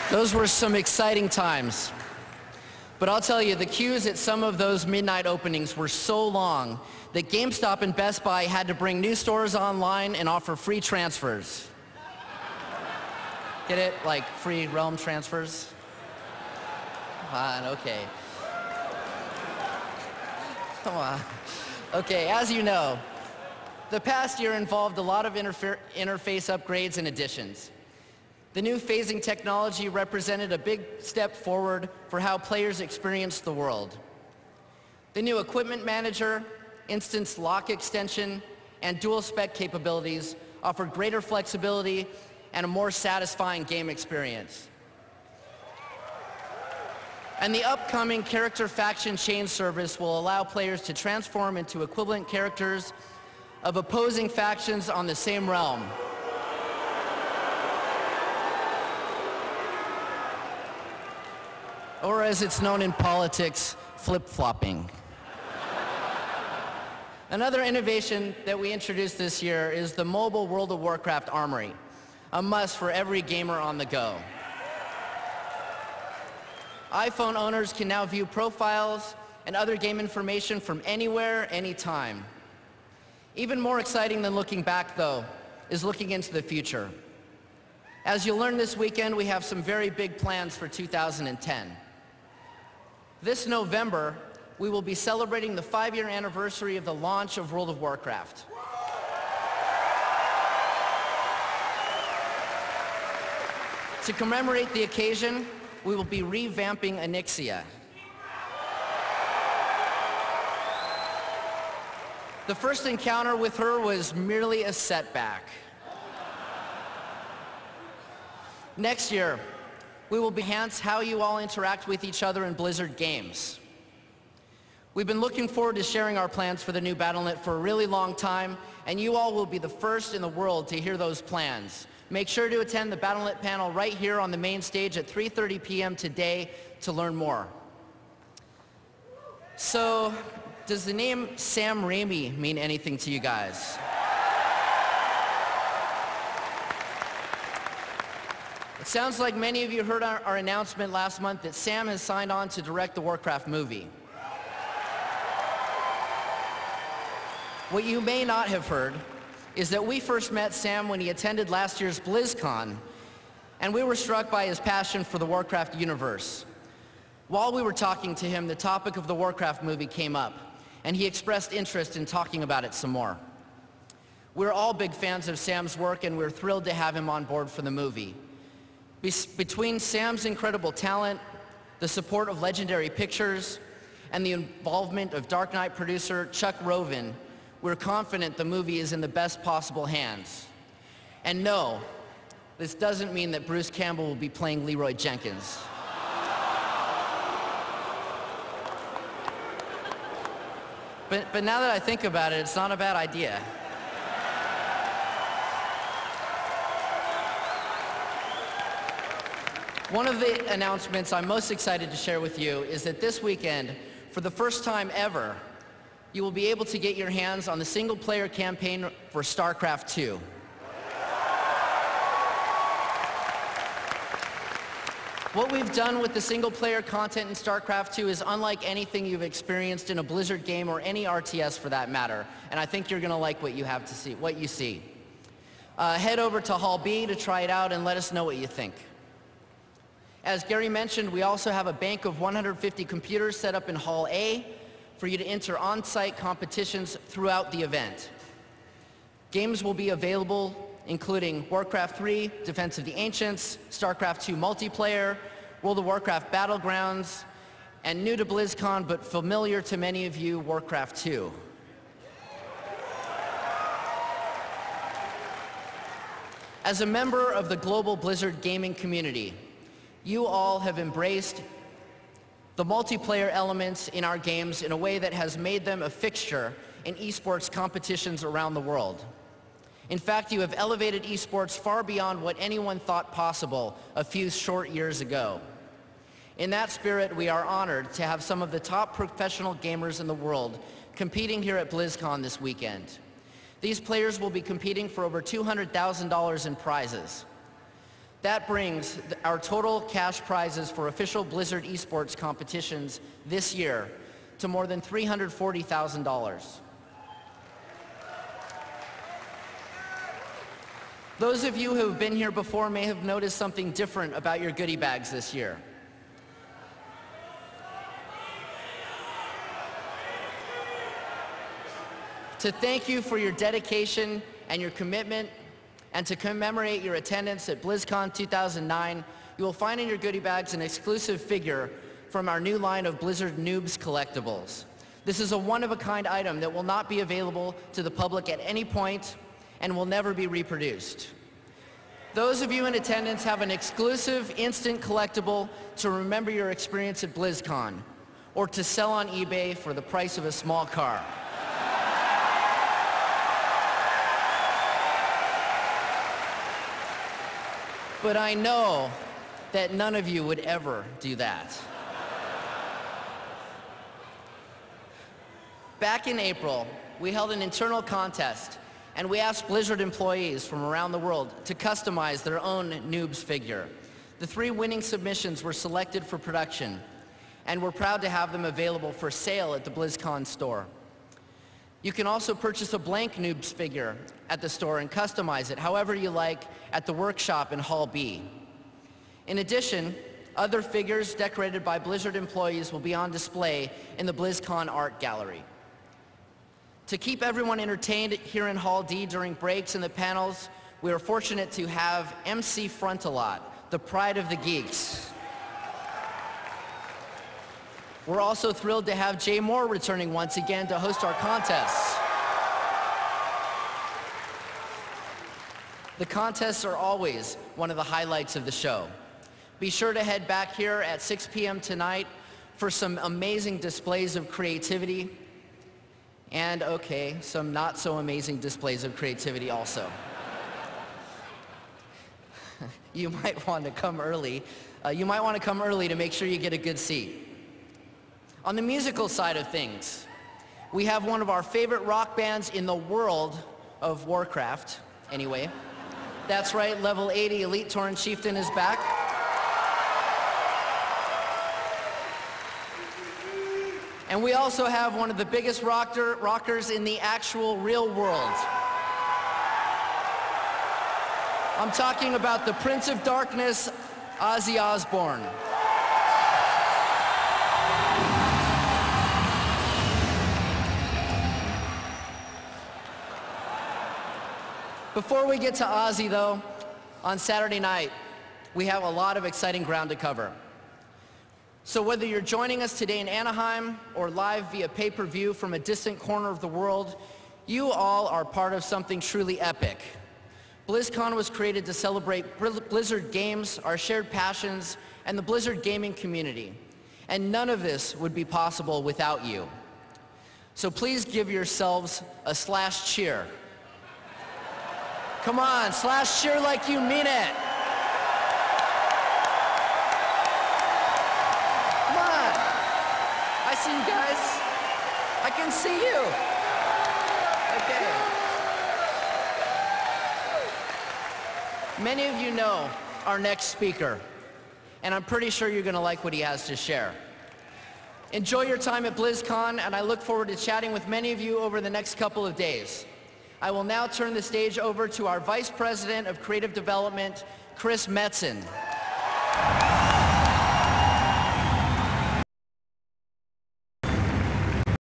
Those were some exciting times. But I'll tell you, the queues at some of those midnight openings were so long that GameStop and Best Buy had to bring new stores online and offer free transfers. Get it? Like free realm transfers? Come on, okay. Come on. Okay, as you know, the past year involved a lot of interface upgrades and additions. The new phasing technology represented a big step forward for how players experience the world. The new equipment manager, instance lock extension, and dual spec capabilities offered greater flexibility and a more satisfying game experience. And the upcoming character faction chain service will allow players to transform into equivalent characters of opposing factions on the same realm. Or as it's known in politics, flip-flopping. Another innovation that we introduced this year is the mobile World of Warcraft Armory, a must for every gamer on the go. iPhone owners can now view profiles and other game information from anywhere, anytime. Even more exciting than looking back, though, is looking into the future. As you'll learn this weekend, we have some very big plans for 2010. This November, we will be celebrating the 5-year anniversary of the launch of World of Warcraft. To commemorate the occasion, we will be revamping Onyxia. The first encounter with her was merely a setback. Next year, we will enhance how you all interact with each other in Blizzard games. We've been looking forward to sharing our plans for the new Battle.net for a really long time, and you all will be the first in the world to hear those plans. Make sure to attend the Battle.net panel right here on the main stage at 3:30 p.m. today to learn more. So, does the name Sam Raimi mean anything to you guys? It sounds like many of you heard our announcement last month that Sam has signed on to direct the Warcraft movie. What you may not have heard is that we first met Sam when he attended last year's Blizzcon, and we were struck by his passion for the Warcraft universe. While we were talking to him, the topic of the Warcraft movie came up, and he expressed interest in talking about it some more. We're all big fans of Sam's work, and we're thrilled to have him on board for the movie. Between Sam's incredible talent, the support of Legendary Pictures, and the involvement of Dark Knight producer Chuck Rovin, we're confident the movie is in the best possible hands. And no, this doesn't mean that Bruce Campbell will be playing Leroy Jenkins. But now that I think about it, it's not a bad idea. One of the announcements I'm most excited to share with you is that this weekend, for the first time ever, you will be able to get your hands on the single-player campaign for StarCraft II. What we've done with the single-player content in StarCraft II is unlike anything you've experienced in a Blizzard game or any RTS for that matter, and I think you're going to like what you see. Head over to Hall B to try it out and let us know what you think. As Gary mentioned, we also have a bank of 150 computers set up in Hall A for you to enter on-site competitions throughout the event. Games will be available including Warcraft 3, Defense of the Ancients, StarCraft 2 multiplayer, World of Warcraft Battlegrounds, and new to BlizzCon but familiar to many of you, Warcraft 2. As a member of the global Blizzard gaming community, you all have embraced the multiplayer elements in our games in a way that has made them a fixture in esports competitions around the world. In fact, you have elevated esports far beyond what anyone thought possible a few short years ago. In that spirit, we are honored to have some of the top professional gamers in the world competing here at BlizzCon this weekend. These players will be competing for over $200,000 in prizes. That brings our total cash prizes for official Blizzard esports competitions this year to more than $340,000. Those of you who have been here before may have noticed something different about your goodie bags this year. To thank you for your dedication and your commitment, and to commemorate your attendance at Blizzcon 2009, you will find in your goodie bags an exclusive figure from our new line of Blizzard Noobs collectibles. This is a one-of-a-kind item that will not be available to the public at any point and will never be reproduced. Those of you in attendance have an exclusive instant collectible to remember your experience at BlizzCon, or to sell on eBay for the price of a small car. But I know that none of you would ever do that. Back in April, we held an internal contest, and we asked Blizzard employees from around the world to customize their own Noobs figure. The 3 winning submissions were selected for production, and we're proud to have them available for sale at the BlizzCon store. You can also purchase a blank Noobs figure at the store and customize it however you like at the workshop in Hall B. In addition, other figures decorated by Blizzard employees will be on display in the BlizzCon Art Gallery. To keep everyone entertained here in Hall D during breaks and the panels, we are fortunate to have MC Frontalot, the pride of the geeks. We're also thrilled to have Jay Moore returning once again to host our contests. The contests are always one of the highlights of the show. Be sure to head back here at 6 p.m. tonight for some amazing displays of creativity and, okay, some not so amazing displays of creativity also. You might want to come early. To make sure you get a good seat. On the musical side of things, we have one of our favorite rock bands in the world of Warcraft, anyway. That's right, level 80 Elite Tauren Chieftain is back. And we also have one of the biggest rockers in the actual real world. I'm talking about the Prince of Darkness, Ozzy Osbourne. Before we get to Ozzy, though, on Saturday night, we have a lot of exciting ground to cover. So whether you're joining us today in Anaheim or live via pay-per-view from a distant corner of the world, you all are part of something truly epic. BlizzCon was created to celebrate Blizzard games, our shared passions, and the Blizzard gaming community. And none of this would be possible without you. So please give yourselves a slash cheer. Come on, slash cheer like you mean it. Come on. I see you guys. I can see you. Okay. Many of you know our next speaker, and I'm pretty sure you're going to like what he has to share. Enjoy your time at BlizzCon, and I look forward to chatting with many of you over the next couple of days. I will now turn the stage over to our Vice President of Creative Development, Chris Metzen.